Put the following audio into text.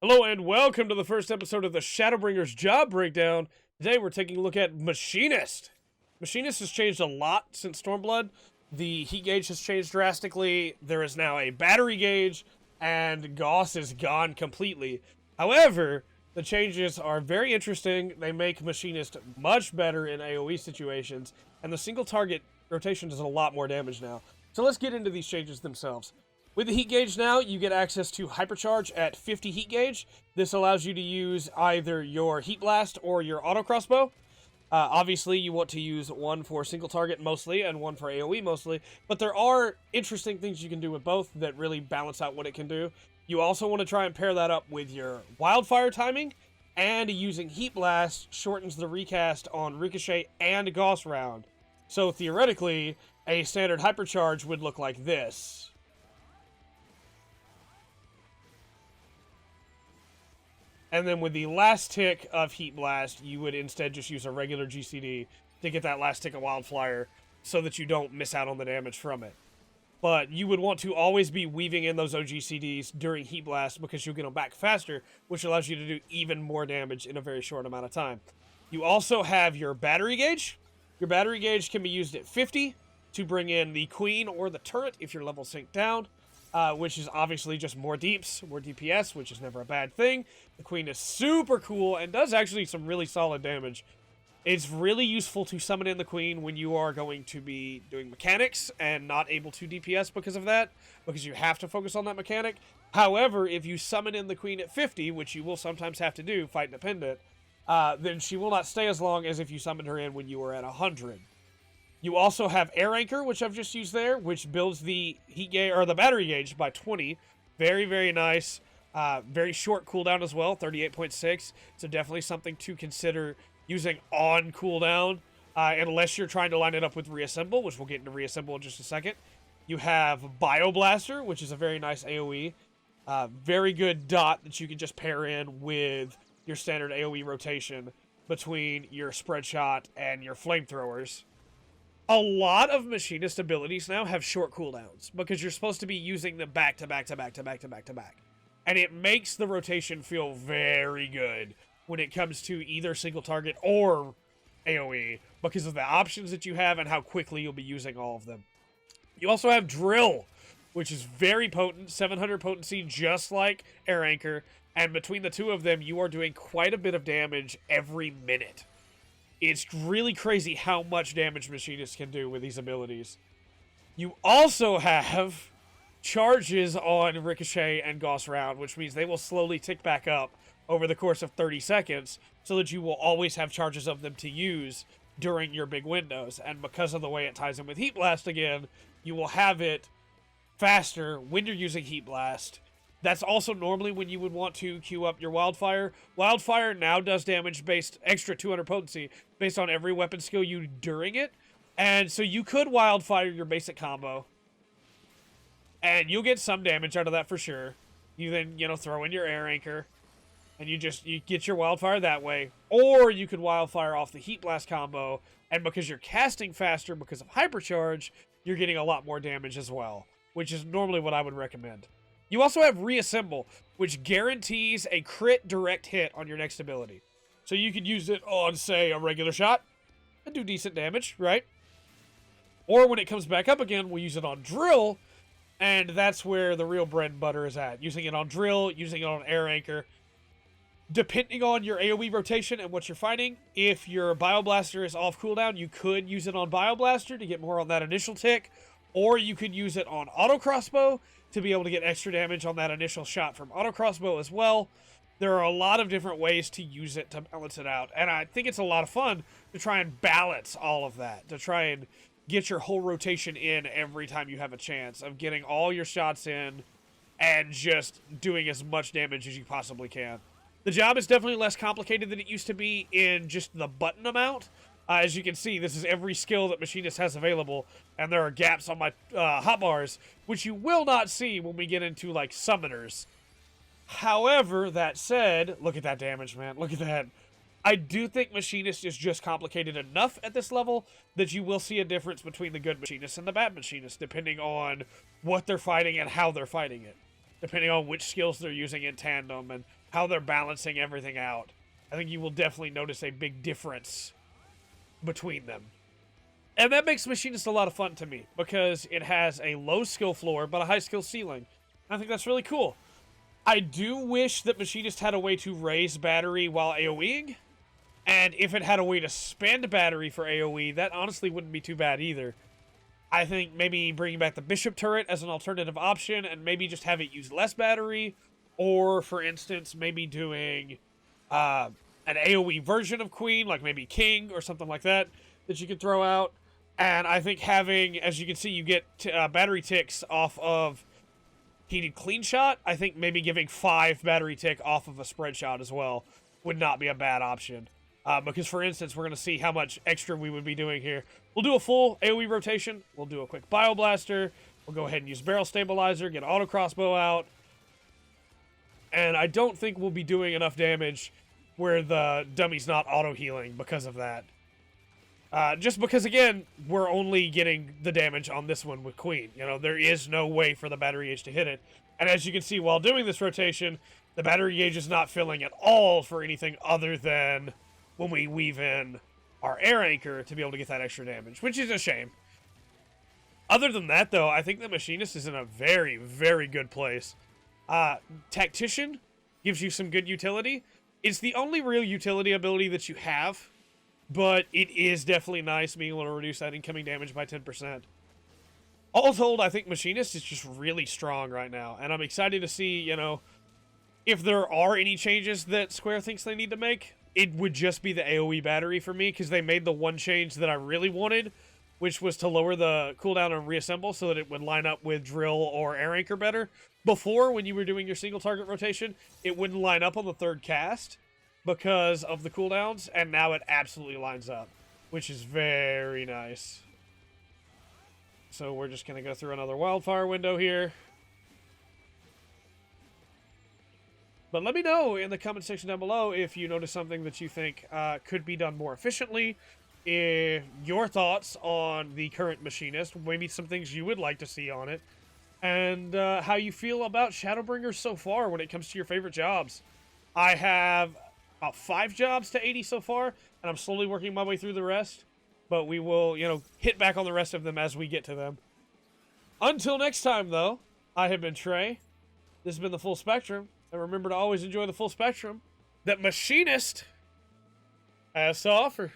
Hello and welcome to the first episode of the Shadowbringers Job Breakdown. Today we're taking a look at Machinist. Machinist has changed a lot since Stormblood. The heat gauge has changed drastically. There is now a battery gauge, and Gauss is gone completely. However, the changes are very interesting. They make Machinist much better in AoE situations, and the single target rotation does a lot more damage now. So let's get into these changes themselves. With the heat gauge now, you get access to hypercharge at 50 heat gauge. This allows you to use either your heat blast or your auto crossbow. Obviously, you want to use one for single target mostly and one for AoE mostly, but there are interesting things you can do with both that really balance out what it can do. You also want to try and pair that up with your wildfire timing, and using heat blast shortens the recast on ricochet and Gauss round. So theoretically, a standard hypercharge would look like this. And then with the last tick of Heat Blast, you would instead just use a regular GCD to get that last tick of Wildfire so that you don't miss out on the damage from it. But you would want to always be weaving in those OGCDs during Heat Blast because you'll get them back faster, which allows you to do even more damage in a very short amount of time. You also have your battery gauge. Your battery gauge can be used at 50 to bring in the Queen or the turret if your level synced down. Which is obviously just more deeps, more DPS, which is never a bad thing. The Queen is super cool and does actually some really solid damage. It's really useful to summon in the Queen when you are going to be doing mechanics and not able to DPS because of that, because you have to focus on that mechanic. However, if you summon in the Queen at 50, which you will sometimes have to do, fight dependent, then she will not stay as long as if you summoned her in when you were at 100. You also have Air Anchor, which I've just used there, which builds the heat gauge or the battery gauge by 20. Very, very nice. Very short cooldown as well, 38.6. So definitely something to consider using on cooldown, unless you're trying to line it up with Reassemble, which we'll get into Reassemble in just a second. You have Bioblaster, which is a very nice AoE. Very good dot that you can just pair in with your standard AoE rotation between your spread shot and your flamethrowers. A lot of Machinist abilities now have short cooldowns because you're supposed to be using them back to back to back to back to back to back. And it makes the rotation feel very good when it comes to either single target or AoE because of the options that you have and how quickly you'll be using all of them. You also have Drill, which is very potent, 700 potency just like Air Anchor, and between the two of them you are doing quite a bit of damage every minute. It's really crazy how much damage Machinists can do with these abilities. You also have charges on Ricochet and Gauss round, which means they will slowly tick back up over the course of 30 seconds so that you will always have charges of them to use during your big windows. And because of the way it ties in with Heat Blast again, you will have it faster when you're using Heat Blast. That's also normally when you would want to queue up your Wildfire. Wildfire now does damage based extra 200 potency based on every weapon skill you during it. And so you could Wildfire your basic combo. And you'll get some damage out of that for sure. You then, throw in your Air Anchor. And you get your Wildfire that way. Or you could Wildfire off the Heat Blast combo. And because you're casting faster because of Hypercharge, you're getting a lot more damage as well. Which is normally what I would recommend. You also have Reassemble, which guarantees a crit direct hit on your next ability. So you could use it on, say, a regular shot and do decent damage, right? Or when it comes back up again, we'll use it on Drill, and that's where the real bread and butter is at. Using it on Drill, using it on Air Anchor. Depending on your AoE rotation and what you're fighting, if your Bioblaster is off cooldown, you could use it on Bioblaster to get more on that initial tick, or you could use it on Auto Crossbow to be able to get extra damage on that initial shot from auto crossbow as well. There are a lot of different ways to use it to balance it out, and I think it's a lot of fun to try and balance all of that, to try and get your whole rotation in every time you have a chance of getting all your shots in and just doing as much damage as you possibly can. The job is definitely less complicated than it used to be in just the button amount. As you can see, this is every skill that Machinist has available, and there are gaps on my hotbars, which you will not see when we get into, like, Summoners. However, that said, look at that damage, man. Look at that. I do think Machinist is just complicated enough at this level that you will see a difference between the good Machinist and the bad Machinist, depending on what they're fighting and how they're fighting it. Depending on which skills they're using in tandem and how they're balancing everything out, I think you will definitely notice a big difference between them. And that makes Machinist a lot of fun to me, because it has a low skill floor, but a high skill ceiling. I think that's really cool. I do wish that Machinist had a way to raise battery while AoEing, and if it had a way to spend battery for AoE, that honestly wouldn't be too bad either. I think maybe bringing back the Bishop turret as an alternative option, and maybe just have it use less battery, or, for instance, maybe doing an AoE version of Queen, like maybe King or something like that you could throw out. And I think having, as you can see, you get battery ticks off of heated clean shot. I think maybe giving 5 battery tick off of a spread shot as well would not be a bad option. Because, for instance, we're going to see how much extra we would be doing here. We'll do a full AoE rotation. We'll do a quick Bioblaster. We'll go ahead and use Barrel Stabilizer, get Auto Crossbow out. And I don't think we'll be doing enough damage where the dummy's not auto-healing because of that. Just because, again, we're only getting the damage on this one with Queen. You know, there is no way for the battery gauge to hit it. And as you can see, while doing this rotation, the battery gauge is not filling at all for anything other than when we weave in our air anchor to be able to get that extra damage, which is a shame. Other than that, though, I think the Machinist is in a very, very good place. Tactician gives you some good utility. It's the only real utility ability that you have, but it is definitely nice being able to reduce that incoming damage by 10%. All told, I think Machinist is just really strong right now, and I'm excited to see, you know, if there are any changes that Square thinks they need to make. It would just be the AoE battery for me, because they made the one change that I really wanted, which was to lower the cooldown and reassemble so that it would line up with Drill or Air Anchor better. Before, when you were doing your single target rotation, it wouldn't line up on the third cast because of the cooldowns, and now it absolutely lines up, which is very nice. So we're just going to go through another wildfire window here. But let me know in the comment section down below if you notice something that you think could be done more efficiently, your thoughts on the current Machinist, maybe some things you would like to see on it, and how you feel about Shadowbringers so far when it comes to your favorite jobs. I have about 5 jobs to 80 so far, and I'm slowly working my way through the rest, but we will, you know, hit back on the rest of them as we get to them. Until next time, though, I have been Trey. This has been the Full Spectrum, and remember to always enjoy the full spectrum that Machinist has to offer.